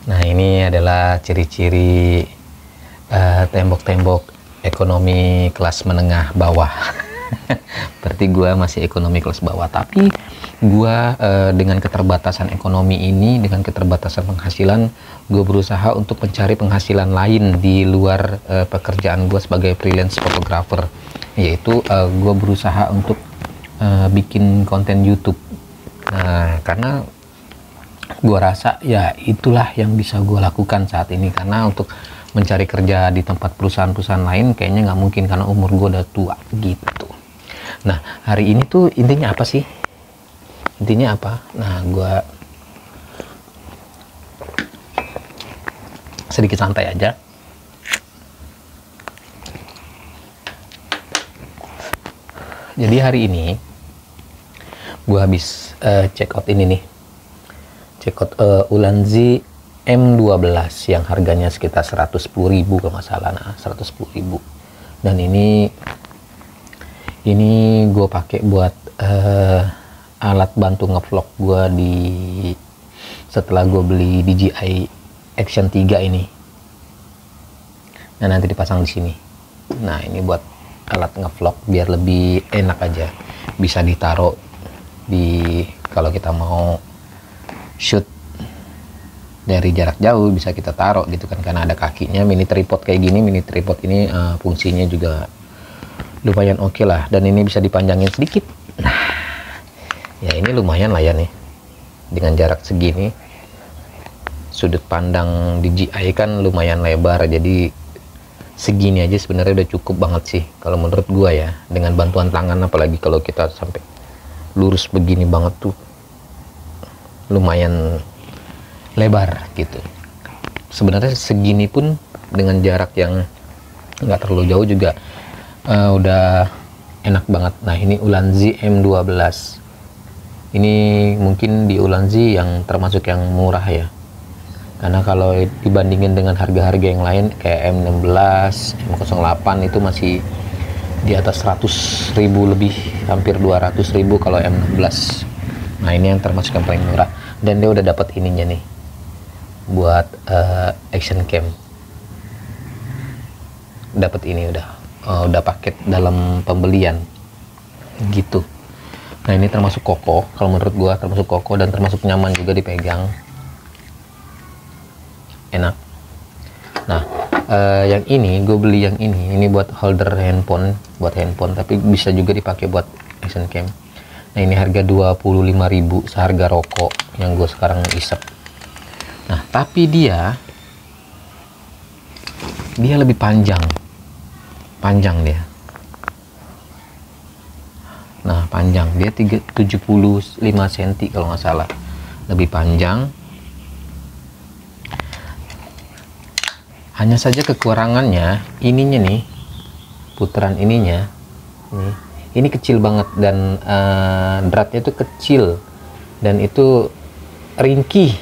Nah, ini adalah ciri-ciri tembok-tembok ekonomi kelas menengah bawah. Berarti gua masih ekonomi kelas bawah, tapi gua dengan keterbatasan ekonomi ini, dengan keterbatasan penghasilan, gue berusaha untuk mencari penghasilan lain di luar pekerjaan gue sebagai freelance photographer, yaitu gue berusaha untuk bikin konten YouTube. Nah, karena gue rasa ya itulah yang bisa gue lakukan saat ini, karena untuk mencari kerja di tempat perusahaan-perusahaan lain kayaknya nggak mungkin karena umur gue udah tua gitu. Nah, hari ini tuh intinya apa sih? Intinya apa? Nah, gue sedikit santai aja. Jadi hari ini gue habis check out ini nih, check out Ulanzi M12 yang harganya sekitar 110.000 kalau nggak salah. Nah, 110.000. Dan ini gue pakai buat alat bantu ngevlog gue setelah gue beli DJI Action 3 ini. Nah, nanti dipasang di sini. Nah, ini buat alat ngevlog biar lebih enak aja, bisa ditaruh kalau kita mau shoot dari jarak jauh bisa kita taruh gitu kan, karena ada kakinya. Mini tripod kayak gini, mini tripod ini fungsinya juga lumayan oke lah, dan ini bisa dipanjangin sedikit. Nah, ya ini lumayan lah ya nih, dengan jarak segini. Sudut pandang DJI kan lumayan lebar, jadi segini aja sebenarnya udah cukup banget sih kalau menurut gua ya, dengan bantuan tangan. Apalagi kalau kita sampai lurus begini banget tuh lumayan lebar gitu. Sebenarnya segini pun dengan jarak yang nggak terlalu jauh juga udah enak banget. Nah, ini Ulanzi M12. Ini mungkin di Ulanzi yang termasuk yang murah ya, karena kalau dibandingin dengan harga-harga yang lain kayak M16, M08 itu masih di atas 100.000 lebih, hampir 200.000 kalau M16. Nah, ini yang termasuk yang paling murah, dan dia udah dapat ininya nih buat action cam. Dapat ini udah paket dalam pembelian gitu. Nah, ini termasuk kokoh, kalau menurut gua termasuk kokoh dan termasuk nyaman juga dipegang, enak. Nah, yang ini gue beli yang ini buat holder handphone, tapi bisa juga dipakai buat action cam. Nah, ini harga 25.000, seharga rokok yang gue sekarang isep. Nah, tapi dia lebih panjang dia. Nah, panjang dia 75 cm kalau nggak salah, lebih panjang. Hanya saja kekurangannya ininya nih, putaran ininya nih, ini kecil banget, dan dratnya itu kecil, dan itu ringkih.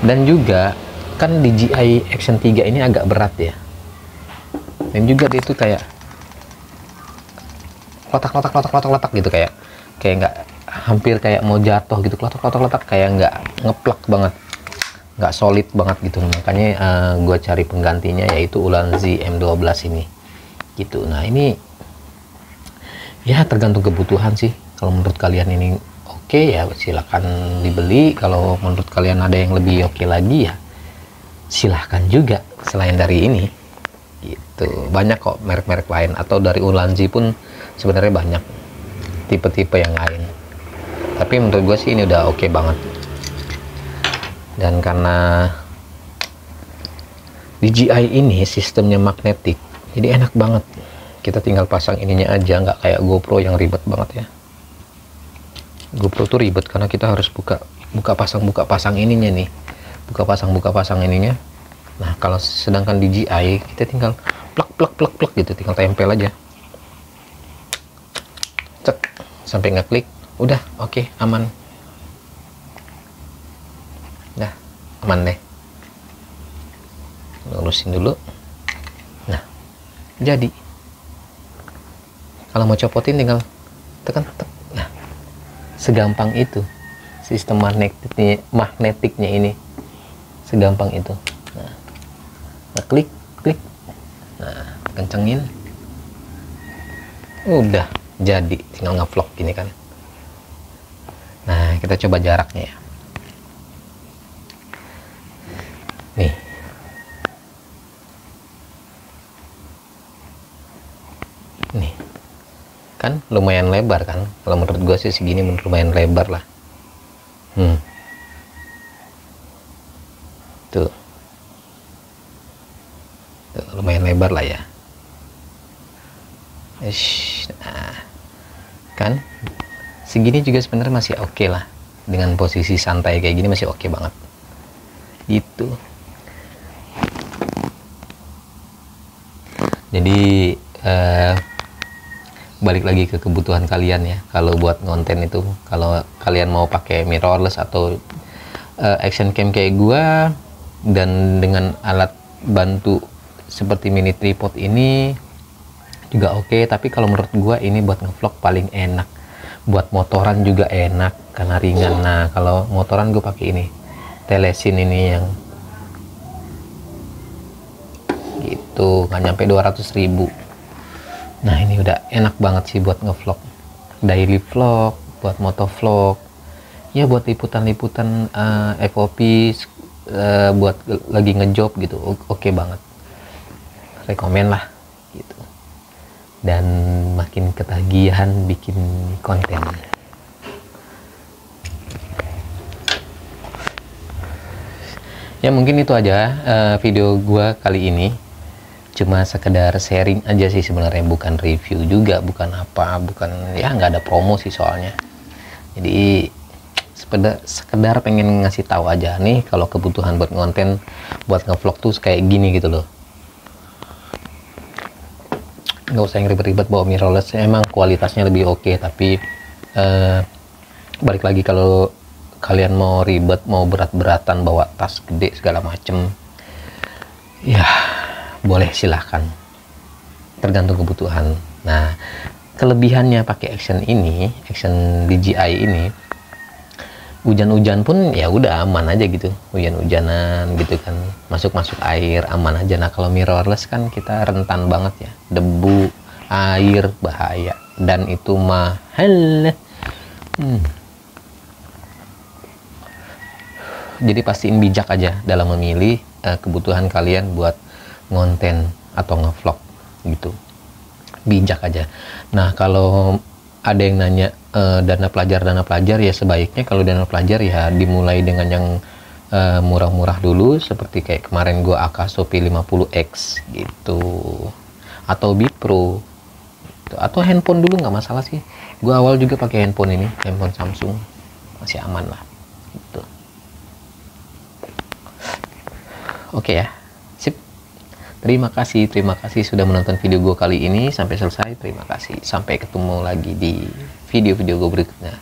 Dan juga kan DJI Action 3 ini agak berat ya, dan juga dia itu kayak lotak gitu, kayak nggak, hampir kayak mau jatuh gitu, lotak kayak nggak ngeplak banget, nggak solid banget gitu. Makanya gue cari penggantinya, yaitu Ulanzi M12 ini gitu. Nah, ini ya tergantung kebutuhan sih. Kalau menurut kalian ini oke ya silahkan dibeli. Kalau menurut kalian ada yang lebih oke lagi ya silahkan juga selain dari ini gitu. Banyak kok merek-merek lain, atau dari Ulanzi pun sebenarnya banyak tipe-tipe yang lain, tapi menurut gue sih ini udah oke banget. Dan karena DJI ini sistemnya magnetik, jadi enak banget. Kita tinggal pasang ininya aja, nggak kayak GoPro yang ribet banget ya. GoPro tuh ribet karena kita harus buka pasang ininya nih, buka pasang ininya. Nah, kalau sedangkan DJI kita tinggal plak gitu, tinggal tempel aja, cek sampai ngeklik, udah oke, aman. Nah, aman deh. Lurusin dulu. Nah, jadi kalau mau copotin tinggal tekan. Nah, segampang itu sistem magnetiknya ini, segampang itu. Nah, klik, nah kencengin, udah jadi, tinggal ngevlog gini kan. Nah, kita coba jaraknya ya. Nih, kan lumayan lebar kan, kalau menurut gue sih segini lumayan lebar lah. Tuh, lumayan lebar lah ya. Nah, kan segini juga sebenarnya masih oke lah, dengan posisi santai kayak gini masih oke banget gitu. Jadi balik lagi ke kebutuhan kalian ya. Kalau buat konten itu, kalau kalian mau pakai mirrorless atau action cam kayak gua dan dengan alat bantu seperti mini tripod ini juga oke. Tapi kalau menurut gua ini buat ngevlog paling enak. Buat motoran juga enak karena ringan. Nah, kalau motoran gue pakai ini Telesin ini yang gitu, nggak nyampe 200.000. Nah, ini udah enak banget sih buat ngevlog, daily vlog, buat motovlog ya, buat liputan-liputan FOP, buat lagi ngejob gitu. Oke banget, rekomen lah gitu. Dan makin ketagihan bikin konten. Ya mungkin itu aja video gua kali ini. Cuma sekedar sharing aja sih sebenarnya, bukan review juga, bukan apa, bukan ya, nggak ada promo sih soalnya. Jadi sekedar pengen ngasih tahu aja nih, kalau kebutuhan buat konten, buat ngevlog tuh kayak gini gitu loh. Nggak usah yang ribet-ribet bawa mirrorless, emang kualitasnya lebih oke, tapi balik lagi, kalau kalian mau ribet, mau berat-beratan bawa tas gede segala macem, ya boleh, silahkan, tergantung kebutuhan. Nah, kelebihannya pakai action DJI ini, hujan-hujan pun ya udah aman aja gitu, hujan-hujanan gitu kan, masuk air aman aja. Nah, kalau mirrorless kan kita rentan banget ya, debu, air, bahaya, dan itu mahal. Jadi pastiin bijak aja dalam memilih kebutuhan kalian buat ngonten atau ngevlog gitu, bijak aja. Nah, kalau ada yang nanya dana pelajar ya, sebaiknya kalau dana pelajar ya dimulai dengan yang murah-murah dulu, seperti kayak kemarin gua Akaso P50X gitu, atau Bipro gitu. Atau handphone dulu nggak masalah sih, gua awal juga pakai handphone ini, handphone Samsung, masih aman lah gitu. Oke ya, sip. Terima kasih sudah menonton video gue kali ini sampai selesai. Terima kasih. Sampai ketemu lagi di video-video gue berikutnya.